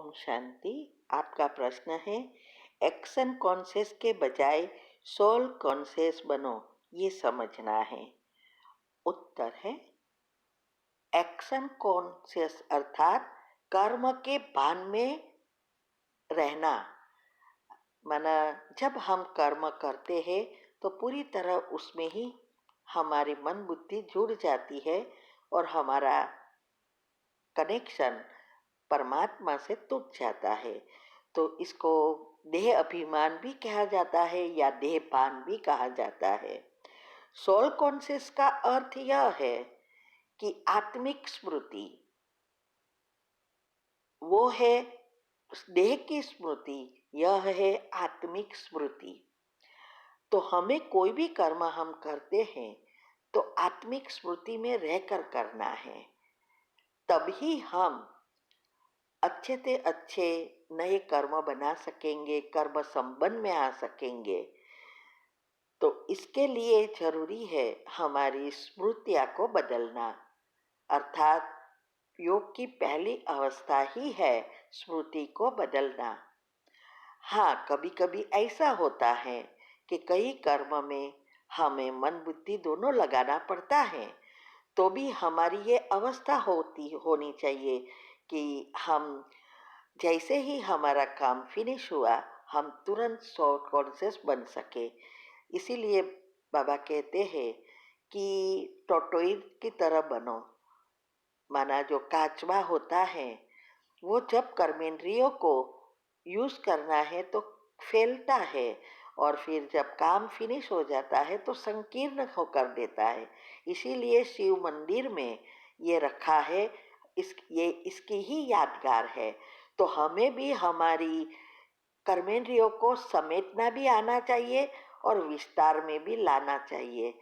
ओम शांति। आपका प्रश्न है, एक्शन कॉन्शियस के बजाय सोल कॉन्शियस बनो, ये समझना है। उत्तर है, एक्शन कॉन्शियस अर्थात कर्म के भान में रहना। माना जब हम कर्म करते हैं तो पूरी तरह उसमें ही हमारी मन बुद्धि जुड़ जाती है और हमारा कनेक्शन परमात्मा से टूट जाता है। तो इसको देह अभिमान भी कहा जाता है या देह भान भी कहा जाता है। सोल कॉन्शियस का अर्थ यह है कि आत्मिक स्मृति वो है, देह की स्मृति यह है आत्मिक स्मृति। तो हमें कोई भी कर्म हम करते हैं तो आत्मिक स्मृति में रहकर करना है, तभी हम अच्छे से अच्छे नए कर्म बना सकेंगे, कर्म संबंध में आ सकेंगे। तो इसके लिए जरूरी है हमारी स्मृतियाँ को बदलना, अर्थात योग की पहली अवस्था ही है स्मृति को बदलना। हाँ, कभी कभी ऐसा होता है कि कई कर्म में हमें मन बुद्धि दोनों लगाना पड़ता है, तो भी हमारी ये अवस्था होनी चाहिए कि हम जैसे ही हमारा काम फिनिश हुआ हम तुरंत सोल कॉन्शियस बन सके। इसीलिए बाबा कहते हैं कि टोटोइज की तरह बनो। माना जो काचवा होता है वो जब कर्मेंद्रियों को यूज करना है तो फैलता है, और फिर जब काम फिनिश हो जाता है तो संकीर्ण होकर देता है। इसीलिए शिव मंदिर में ये रखा है, ये इसकी ही यादगार है। तो हमें भी हमारी कर्मेंद्रियों को समेटना भी आना चाहिए और विस्तार में भी लाना चाहिए।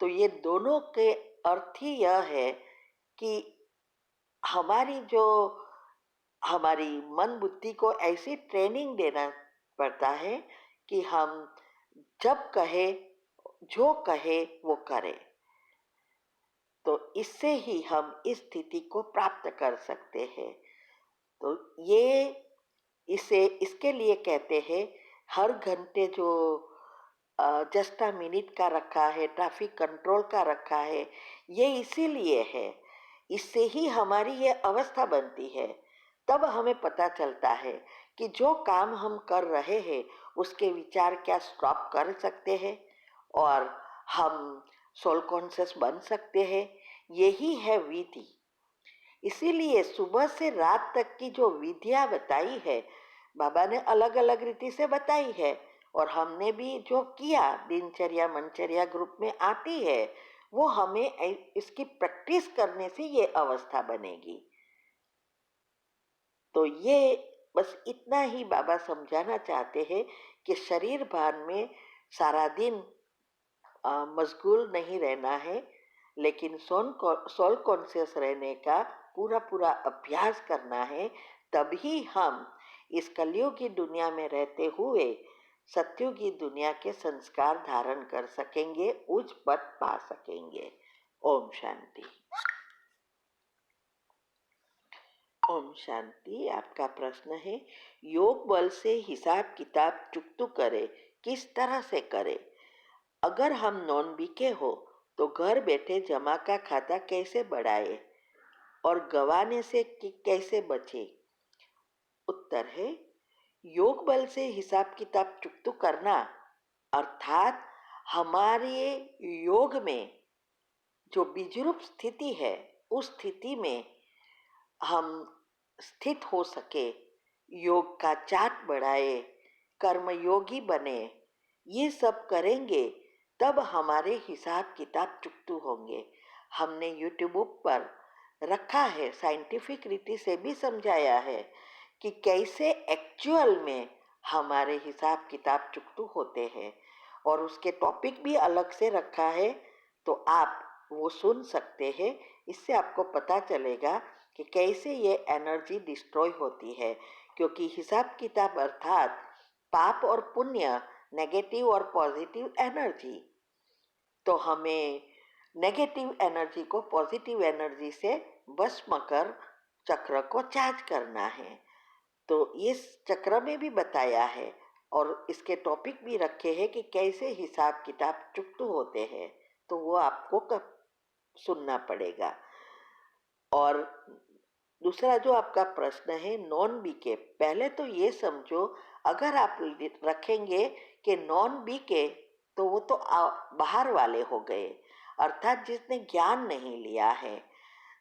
तो ये दोनों के अर्थ ही यह है कि हमारी मन बुद्धि को ऐसी ट्रेनिंग देना पड़ता है कि हम जब कहे जो कहे वो करें। तो इससे ही हम इस स्थिति को प्राप्त कर सकते हैं। तो इसके लिए कहते हैं हर घंटे जो जस्ट अ मिनट का रखा है, ट्रैफिक कंट्रोल का रखा है, ये इसीलिए है। इससे ही हमारी ये अवस्था बनती है। तब हमें पता चलता है कि जो काम हम कर रहे हैं उसके विचार क्या स्टॉप कर सकते हैं और हम सोल कॉन्शियस बन सकते हैं। यही है विधि। इसीलिए सुबह से रात तक की जो विधियाँ बताई है बाबा ने अलग अलग रीति से बताई है, और हमने भी जो किया दिनचर्या मनचर्या ग्रुप में आती है, वो हमें इसकी प्रैक्टिस करने से ये अवस्था बनेगी। तो ये बस इतना ही बाबा समझाना चाहते हैं कि शरीर भान में सारा दिन मशगूल नहीं रहना है, लेकिन सोल कॉन्शियस रहने का पूरा पूरा अभ्यास करना है। तभी हम इस कलयुग की दुनिया में रहते हुए सत्युग की दुनिया के संस्कार धारण कर सकेंगे, उच्च पद पा सकेंगे। ओम शांति। ओम शांति। आपका प्रश्न है, योग बल से हिसाब किताब चुकतू करे, किस तरह से करे? अगर हम नॉन बीके हो तो घर बैठे जमा का खाता कैसे बढ़ाए और गवाने से कैसे बचे? उत्तर है, योग बल से हिसाब किताब चुकतू करना अर्थात हमारे योग में जो बीजरूप स्थिति है उस स्थिति में हम स्थित हो सके, योग का चाट बढ़ाए, कर्मयोगी बने, ये सब करेंगे तब हमारे हिसाब किताब चुकतू होंगे। हमने यूट्यूब पर रखा है, साइंटिफिक रीति से भी समझाया है कि कैसे एक्चुअल में हमारे हिसाब किताब चुकतू होते हैं, और उसके टॉपिक भी अलग से रखा है, तो आप वो सुन सकते हैं। इससे आपको पता चलेगा कि कैसे ये एनर्जी डिस्ट्रॉय होती है, क्योंकि हिसाब किताब अर्थात पाप और पुण्य, नेगेटिव और पॉजिटिव एनर्जी। तो हमें नेगेटिव एनर्जी को पॉजिटिव एनर्जी से भस्म कर चक्र को चार्ज करना है। तो इस चक्र में भी बताया है और इसके टॉपिक भी रखे हैं कि कैसे हिसाब किताब चुकतू होते हैं, तो वो आपको कब सुनना पड़ेगा। और दूसरा जो आपका प्रश्न है नॉन बीके, पहले तो ये समझो अगर आप रखेंगे कि नॉन बीके तो वो तो बाहर वाले हो गए, अर्थात जिसने ज्ञान नहीं लिया है।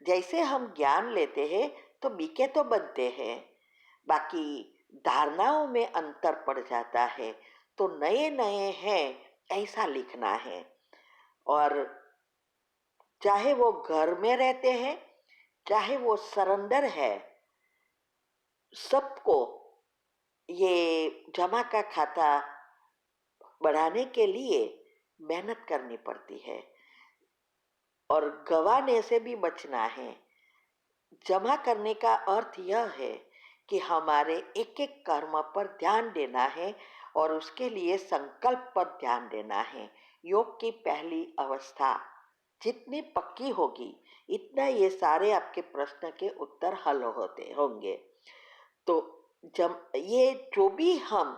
जैसे हम ज्ञान लेते हैं तो बीके तो बनते हैं, बाकी धारणाओं में अंतर पड़ जाता है, तो नए नए हैं ऐसा लिखना है। और चाहे वो घर में रहते हैं, चाहे वो सरेंडर है, सबको ये जमा का खाता बढ़ाने के लिए मेहनत करनी पड़ती है और गंवाने से भी बचना है। जमा करने का अर्थ यह है कि हमारे एक एक कर्म पर ध्यान देना है और उसके लिए संकल्प पर ध्यान देना है। योग की पहली अवस्था जितनी पक्की होगी इतना ये सारे आपके प्रश्न के उत्तर हल होते होंगे। तो जब ये जो भी हम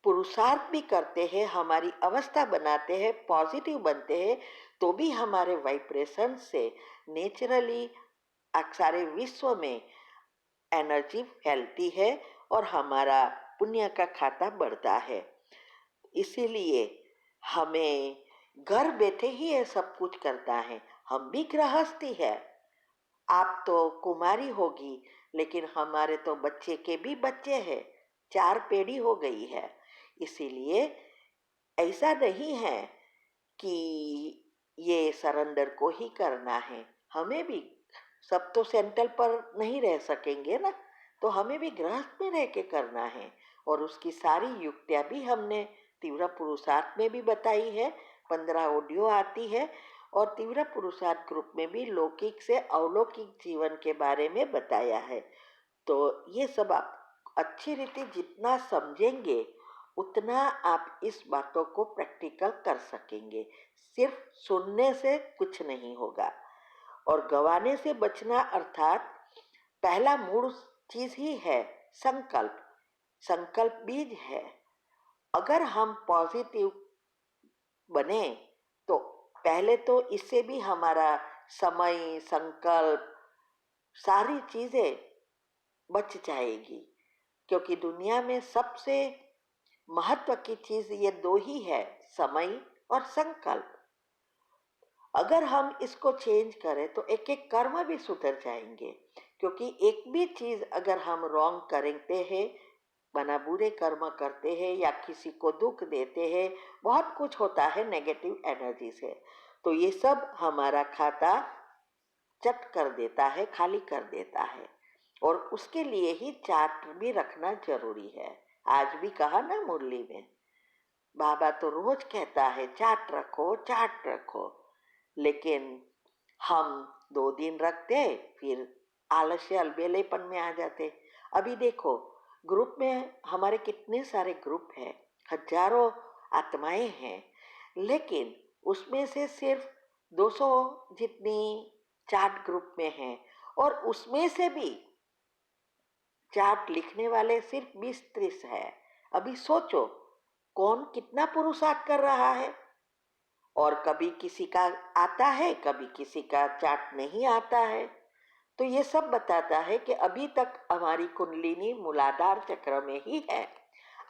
पुरुषार्थ भी करते हैं, हमारी अवस्था बनाते हैं, पॉजिटिव बनते हैं, तो भी हमारे वाइब्रेशन से नेचुरली सारे विश्व में एनर्जी फैलती है और हमारा पुण्य का खाता बढ़ता है। इसीलिए हमें घर बैठे ही ये सब कुछ करता है। हम भी गृहस्थी है, आप तो कुमारी होगी, लेकिन हमारे तो बच्चे के भी बच्चे हैं, 4 पीढ़ी हो गई है। इसीलिए ऐसा नहीं है कि ये सरेंडर को ही करना है, हमें भी, सब तो सेंट्रल पर नहीं रह सकेंगे ना, तो हमें भी गृहस्थ में रह के करना है। और उसकी सारी युक्तियाँ भी हमने तीव्र पुरुषार्थ में भी बताई है, 15 ऑडियो आती है, और तीव्र पुरुषार्थ ग्रुप में भी लौकिक से अलौकिक जीवन के बारे में बताया है। तो ये सब आप अच्छी रीति जितना समझेंगे उतना आप इस बातों को प्रैक्टिकल कर सकेंगे। सिर्फ सुनने से कुछ नहीं होगा। और गंवाने से बचना अर्थात पहला मूल चीज ही है संकल्प। संकल्प बीज है। अगर हम पॉजिटिव बने तो पहले तो इससे भी हमारा समय, संकल्प, सारी चीजें बच जाएगी, क्योंकि दुनिया में सबसे महत्व की चीज ये 2 ही है, समय और संकल्प। अगर हम इसको चेंज करें तो एक एक कर्म भी सुधर जाएंगे, क्योंकि एक भी चीज अगर हम रॉन्ग करते हैं, बना बुरे कर्म करते हैं या किसी को दुख देते हैं, बहुत कुछ होता है नेगेटिव एनर्जी से, तो ये सब हमारा खाता चट कर देता है, खाली कर देता है। और उसके लिए ही चार्ट भी रखना जरूरी है। आज भी कहा ना मुरली में, बाबा तो रोज कहता है चार्ट रखो, चार्ट रखो, लेकिन हम 2 दिन रखते फिर आलस्य अलबेलेपन में आ जाते। अभी देखो ग्रुप में हमारे कितने सारे ग्रुप हैं, हजारों आत्माएं हैं, लेकिन उसमें से सिर्फ 200 जितनी चार्ट ग्रुप में हैं, और उसमें से भी चार्ट लिखने वाले सिर्फ 20-30 है। अभी सोचो कौन कितना पुरुषार्थ कर रहा है। और कभी किसी का आता है, कभी किसी का चार्ट नहीं आता है। तो ये सब बताता है कि अभी तक हमारी कुंडलिनी मूलाधार चक्र में ही है,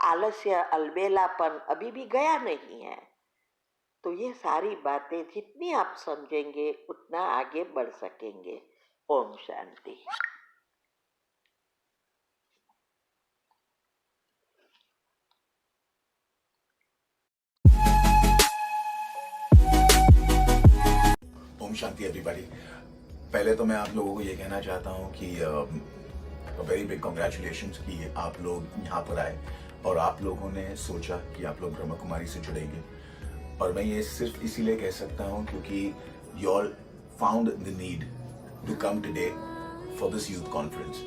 आलस्य अलबेलापन अभी भी गया नहीं है। तो ये सारी बातें जितनी आप समझेंगे उतना आगे बढ़ सकेंगे। ओम शांति। ओम शांति एवरीबॉडी। पहले तो मैं आप लोगों को ये कहना चाहता हूँ कि वेरी बिग कॉन्ग्रेचुलेशंस कि आप लोग यहाँ पर आए और आप लोगों ने सोचा कि आप लोग ब्रह्मा कुमारी से जुड़ेंगे। और मैं ये सिर्फ इसीलिए कह सकता हूँ क्योंकि you all found the need to come today for this youth conference.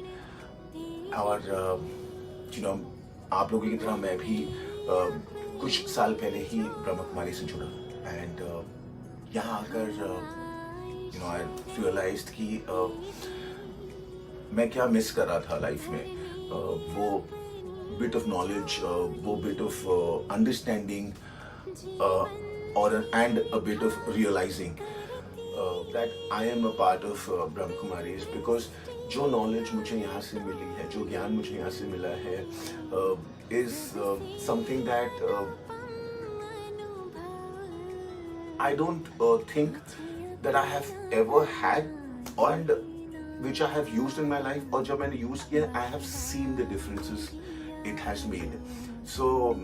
और आप लोगों की तरह मैं भी कुछ साल पहले ही ब्रह्मा कुमारी से जुड़ा एंड यहाँ आकर आई रियलाइज्ड कि मैं क्या मिस कर रहा था लाइफ में। वो bit of knowledge, वो bit of understanding, and a bit of realizing that I am a part of Brahma Kumaris, because जो knowledge मुझे यहाँ से मिली है, जो ज्ञान मुझे यहाँ से मिला है, is something that I don't think that I have ever had, and which I have used in my life, और जब मैंने use किया, I have seen the differences it has made. So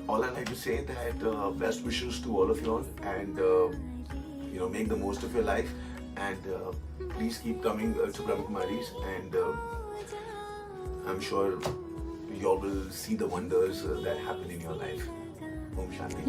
all I like to say that best wishes to all of you all, and make the most of your life, and please keep coming to Brahma Kumaris, and I'm sure you all will see the wonders that happen in your life. Om Shanti.